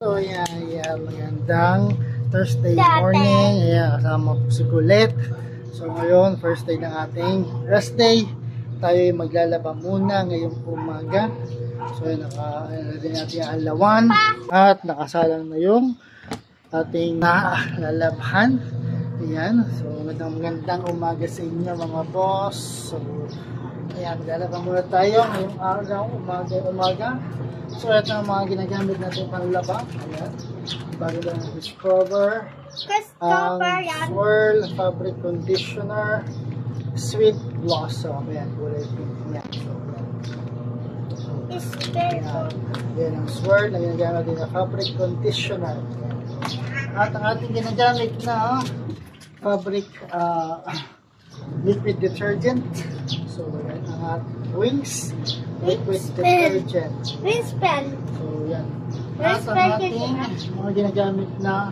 So yan, magandang Thursday morning. Ayan, kasama po si Colette. So ngayon, first day ng ating rest day. Tayo ay maglalaba muna ngayong umaga. So yan, naka-ready natin yung alawan. At nakasalang na yung ating nalalabhan. Ayan, so magandang umaga sa inyo mga boss. So ayan, maglalaba muna tayo ngayong araw, umaga. So, ito ang mga ginagamit natin panlaba. Ayan. Bago lang ang Discover. Ang Swirl Fabric Conditioner. Sweet Blossom. Ayan, kulay pink niya. So, ayan. Ayan ang Swirl na ginagamit natin na Fabric Conditioner. Ayan. At ang ating ginagamit na Fabric Liquid Detergent. So, ayan ang Wings Liquid Detergent. Rinse pen. So, yan. At ang ating mga ginagamit na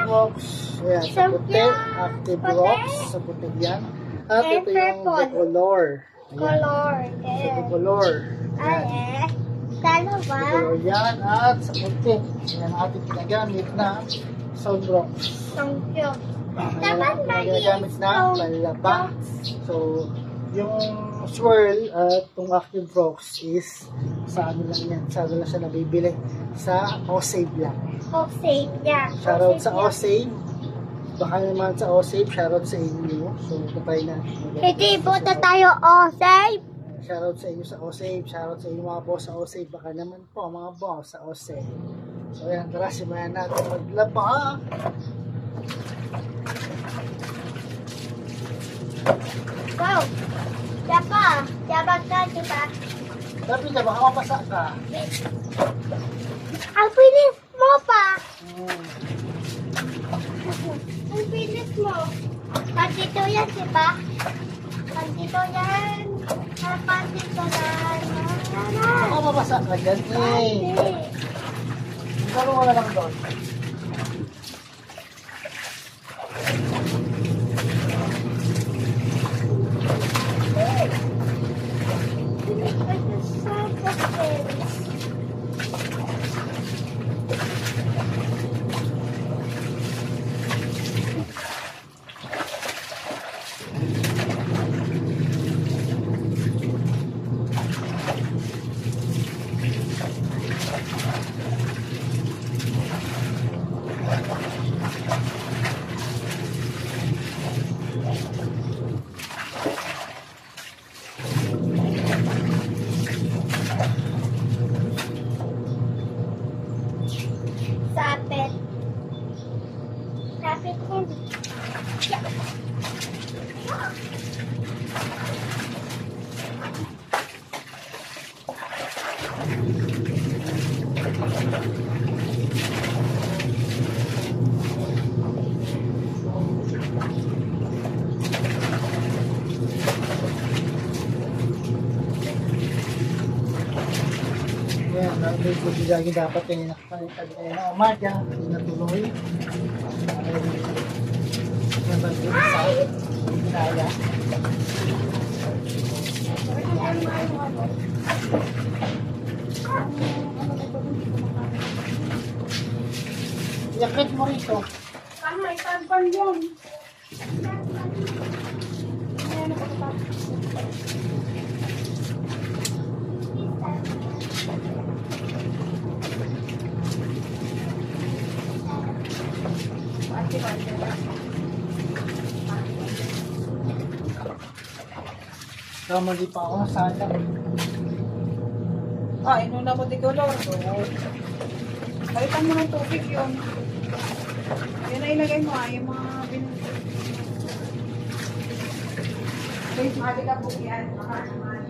Rocks. Ayan, sa puti. Active Rocks. Sa puti yan. At ito yung Decolor. Decolor. Ayan. Dalawa. Decolor yan. At sa puti. Ayan ang ating ginagamit na Sunrocks. Sunrocks. Ayan ang ginagamit na panlaba. So, yung Swirl at itong Active Rocks is sa ano lang yan. Sa ano lang siya nabibili. Sa O-Save lang. O-Save, yeah. Shoutout sa O-Save. Baka naman sa O-Save, shoutout sa inyo. So, patay na. Hindi po na tayo O-Save. Shoutout sa inyo sa O-Save. Shoutout sa inyo mga boss sa O-Save. Baka naman po mga boss sa O-Save. So, ayan. Tara, simayan natin maglaba. Wow. Dapat ka, diba? Tapi na, baka mapasa ka. Ang pinis mo pa. Ang pinis mo. Pantito yan, diba? Pantito yan. Pantito yan. Baka mapasa ka dyan eh. Garo mo na lang doon. Sapit yan. Lagi dapat yung nakapalitan kayo na umaga, hindi natuloy. Nabagin sa ginaya. Yakit mo rito. May tampon yun. Kamali pa ako nasala. Inuna mo Decolor. Palitan mo ng tubig yun. Yan na ilagay mo yung mga Please, mahali ka po yan. Baka naman.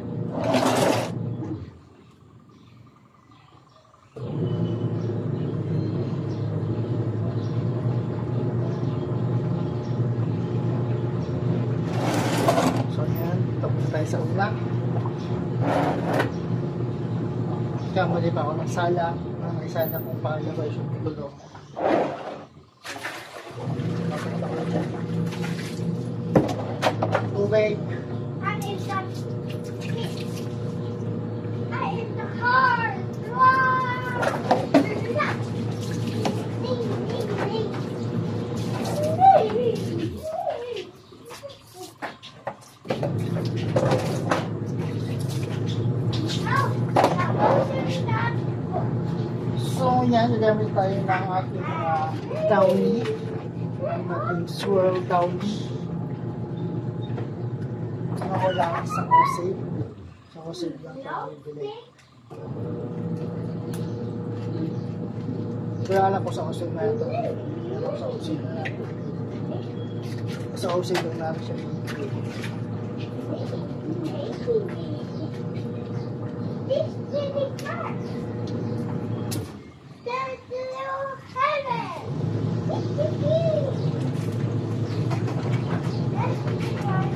Tayo sa una. Kamali pa ako ng sala. Ang isa na kung paano ba yung tulong. Tubig. And it's a in the car. Wow! So, yan, nagamit tayo ng ating downy. Ang ating swirl downy. Saka ko lang sa kusip. Sa kusip lang tayo bibili. Kaya alam ko sa kusip na ito. Alam ko sa kusip na ito. Sa kusip lang natin siya bibili. This chili cat. There's a little heaven. It's the key. That's the one.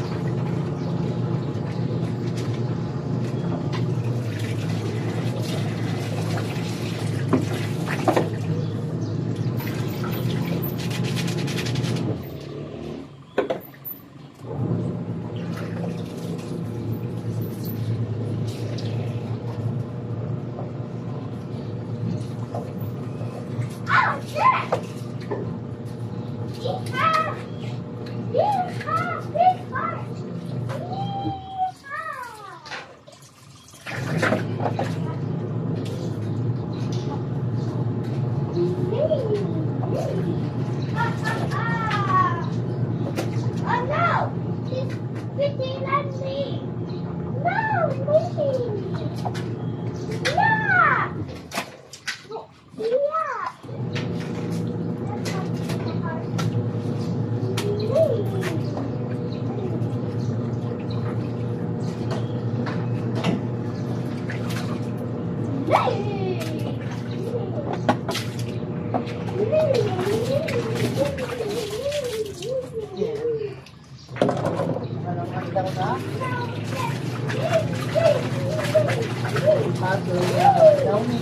Oh, shit! Yeehaw! Yeehaw! Big heart! Oh no! She's spitting at me! No, me! Yeah! Yeah! Anong handa na? Bago downy.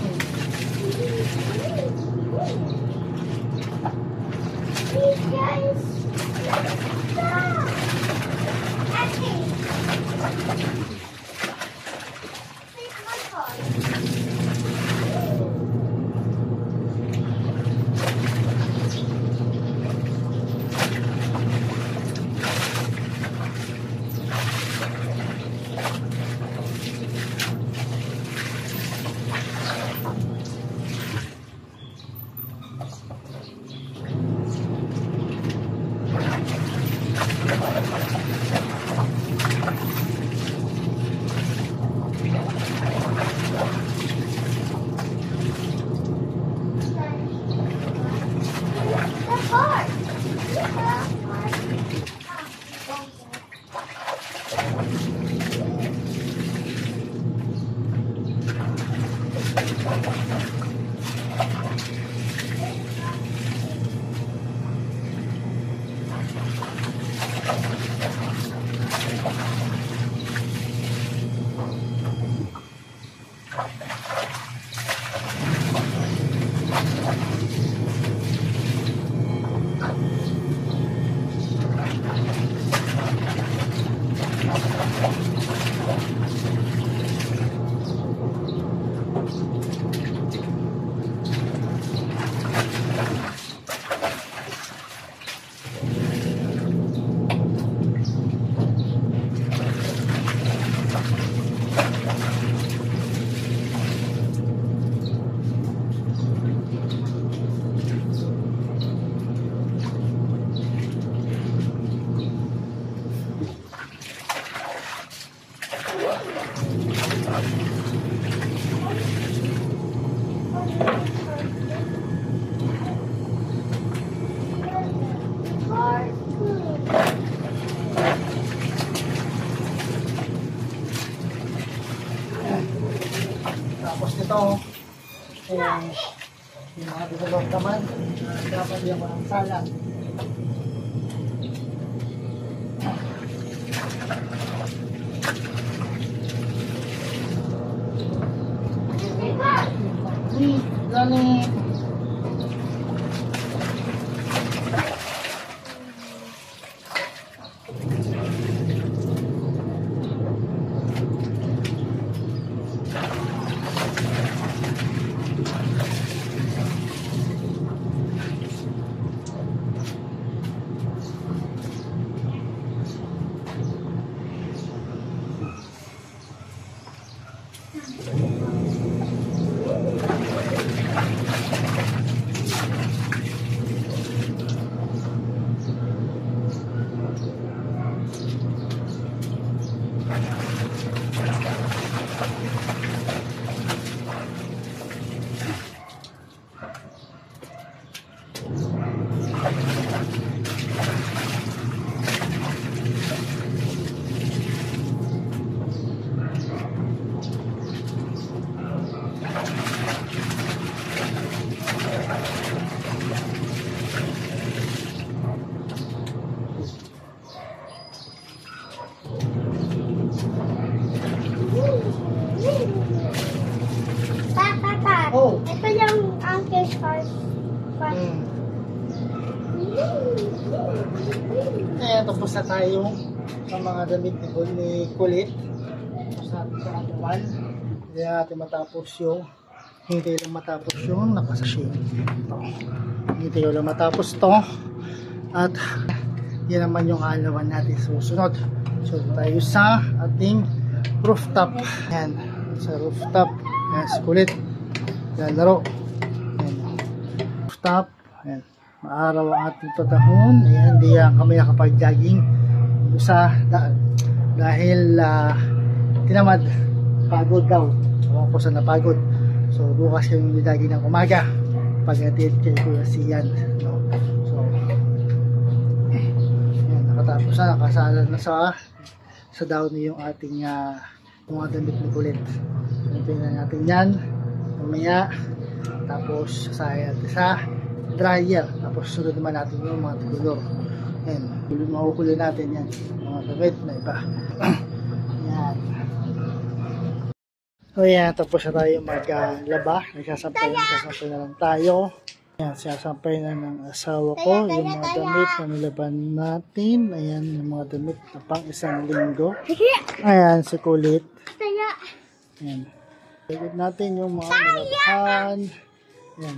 Tapos nito, yung mga develop naman, dapat yung mga salad. Lani. Ayan, tapos na tayo sa mga damit ni Kulit. Tapos natin sa anuman. Hindi natin matapos yung hintay lang matapos yung nakasashin. Hintay lang matapos to. At yan naman yung alawan natin susunod. So tayo sa ating rooftop. Ayan, sa rooftop. Ayan, si Kulit. Ayan, laro. Ayan, rooftop. Ayan. Maaraw ang ating patahon. Ayan, di kami nakapag-jogging dahil tinamad, pagod daw. Ewan ko saan napagod. So bukas yung jogging ng umaga pag-atid kay Kuya Sian, no? So ayan, nakatapos na, nakasala na sa down yung ating mga damit ni Kulit. So tingnan natin yan mamaya, tapos sasaya natin sa dryer, tapos sunod naman natin yung mga color. Ayan, makukulo natin yan, mga damit na iba. Ayan. So yan, tapos na tayo maglaba. Nagsasampay na lang tayo. Ayan, sasampay na ng asawa ko yung mga damit na nilaban natin. Ayan, yung mga damit na pang isang linggo. Ayan, si Kulit. Ayan, ligod natin yung mga nilabahan. Ayan,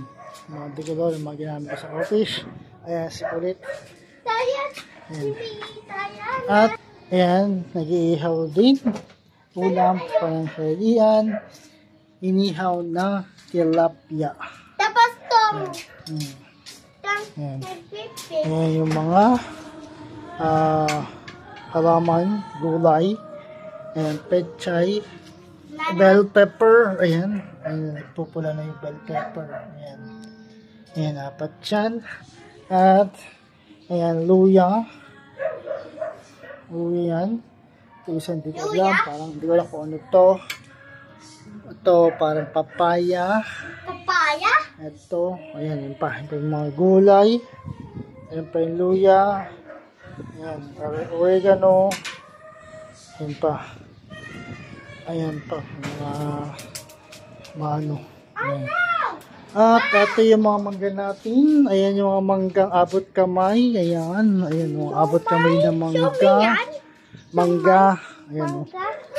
mga digolor, yung mga ginamit ko sa office. Ayan, si Kulit. Ayan. At ayan, nag-iihaw din. Ulam, pananghalian, inihaw na tilapia. Tapos to. Ayan. Ayan yung mga halaman, gulay. Ayan, pechay, bell pepper. Ayan, pupula na yung bell pepper. Ayan. Ayan, apat yan. At ayan, luya. Luya yan. Ito isang dito lang, parang hindi ko lang kung ano to. Ito parang papaya. Papaya? Ito, ayan, yun pa. Ito yung mga gulay. Ayan pa yung luya. Ayan, oregano. Ayan pa. Ayan pa. Mga ano. Ayan. At ito yung mga mangga natin. Ayan yung mga manggang abot kamay. Ayan, ayan yung abot kamay na mangga. Mangga, ayan o.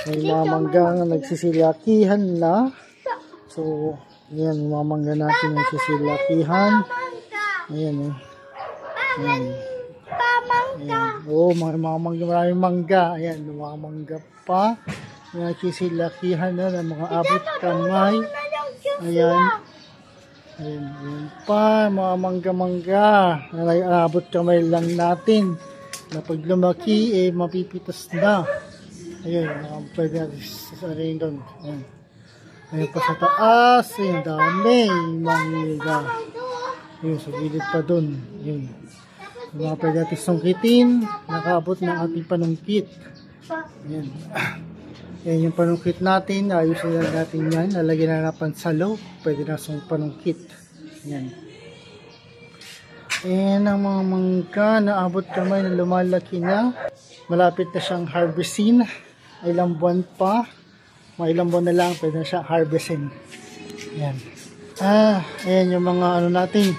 May mga mangga nagsisilakihan na. So, ayan, yung mga mangga natin nagsisilakihan. Ayan o. Ayan. Ayan. Oo, mga mangga, maraming mangga. Ayan, mga mangga pa. Nagsisilakihan na ng mga abot kamay. Ayan. Ayan, ayan pa, mga mangga-mangga. Abot kamay lang natin. Na pag lumaki, mapipitas na. Ayun, pwede natin sasarin doon. Ayun. Ayun pa sa taas. Ayun, dami. Mangga. Ayun, sa gilid pa doon. Ayun. Yung mga pwede natin sungkitin. Nakaabot ng ating panungkit. Ayun. Ayun yung panungkit natin. Ayusin lang natin yan. Lalagyan na napan sa loob. Pwede na sa panungkit. Ayun. Ayan ang mga mangga na abot kamay na lumalaki na. Malapit na siyang harvestin. Ilang buwan pa. Mga ilang buwan na lang pwede na siyang harvestin. Ayan. Ayan yung mga ano natin.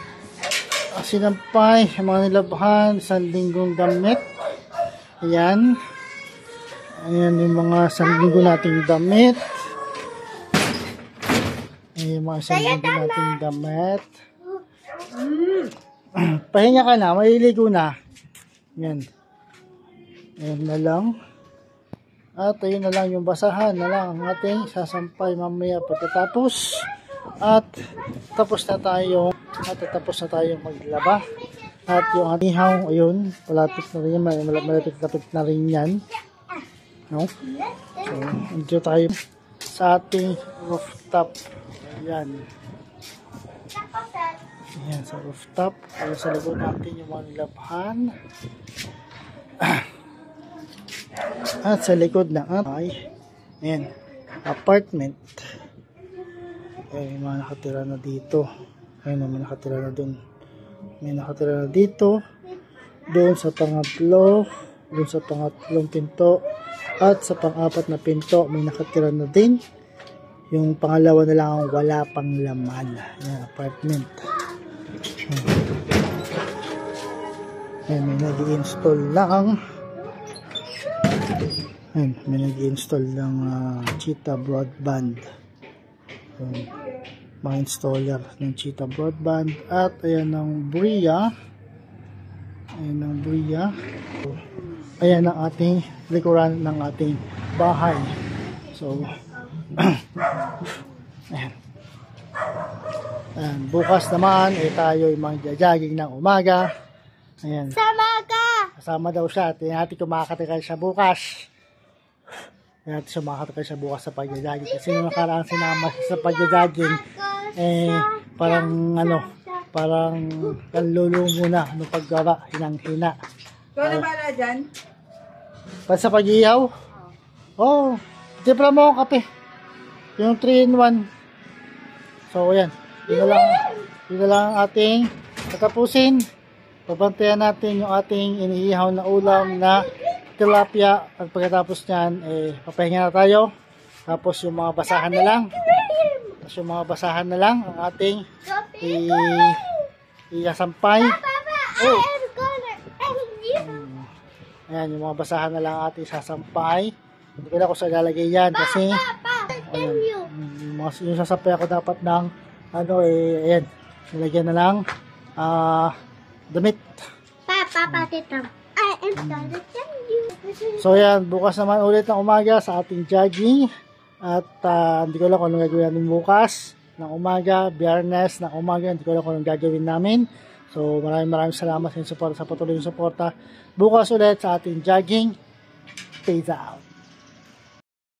Sinampay, yung mga nilabahan, isang linggong damit. Ayan. Ayan yung mga isang linggo nating damit. Ayan yung mga isang linggo nating damit. Pahinga ka na, maliligo na. Yan. Ayan na lang. At ayun na lang yung basahan na lang ang ating sasampay mamaya pagkatapos. At tapos na tayo maglaba. At yung ating ihaw, ayun, malapit na rin yan, malapit na rin yan. No? So, andyo tayo sa ating rooftop. Ayan. Ayan, sa rooftop. Kaya sa likod natin yung mga nilabhan. At sa likod na ayan, apartment. Ayan, may mga nakatira na dito. Ayan, may nakatira na dun. May nakatira na dito. Doon sa pangatlo. Doon sa pangatlong pinto. At sa pang-apat na pinto, may nakatira na din. Yung pangalawa na lang wala pang laman. Ayan, apartment. Ayan, may nag-i-install lang. Ayan, may nag-i-install ng Cheetah Broadband. Ayan, mga installer ng Cheetah Broadband. At ayan ang Bria. Ayan ang Bria. Ayan ang ating likuran ng ating bahay. So, ayan. Ayan, bukas naman tayo ay magja-jogging ng umaga. Ayan. Sama ka! Kasama daw siya. Tingnan natin kung makakatikay siya bukas. Tingnan natin siya makakatikay siya bukas sa pagja-jogging. Kasi nung nakaraan sinama siya sa pagja-jogging, parang parang kalulumo muna nung paggawa, hinang-hina. Ikaw na pala dyan? Para sa pag-ihaw? Oo. Tipla mo ang kape. Yung 3-in-1. So, ayan. Yun na lang ang ating tatapusin. Pabantayan natin yung ating iniihaw na ulam na tilapia. At pagkatapos nyan, papahinga na tayo. Tapos yung mga basahan na lang. Ang ating iasampay. Oh. Ayan, yung mga basahan na lang ang ating sasampay. Hindi ko na kung saan lalagay yan kasi yung sasampay ako dapat ng ayan, nilagyan na lang damit. Papa, tita. I am gonna tell you. So yan, bukas naman ulit ng umaga sa ating jogging. At hindi ko lang kung anong gagawin namin bukas ng umaga, Biyernes ng umaga, hindi ko lang kung anong gagawin namin. So maraming salamat sa patuloy yung suporta. Bukas ulit sa ating jogging. Peace out.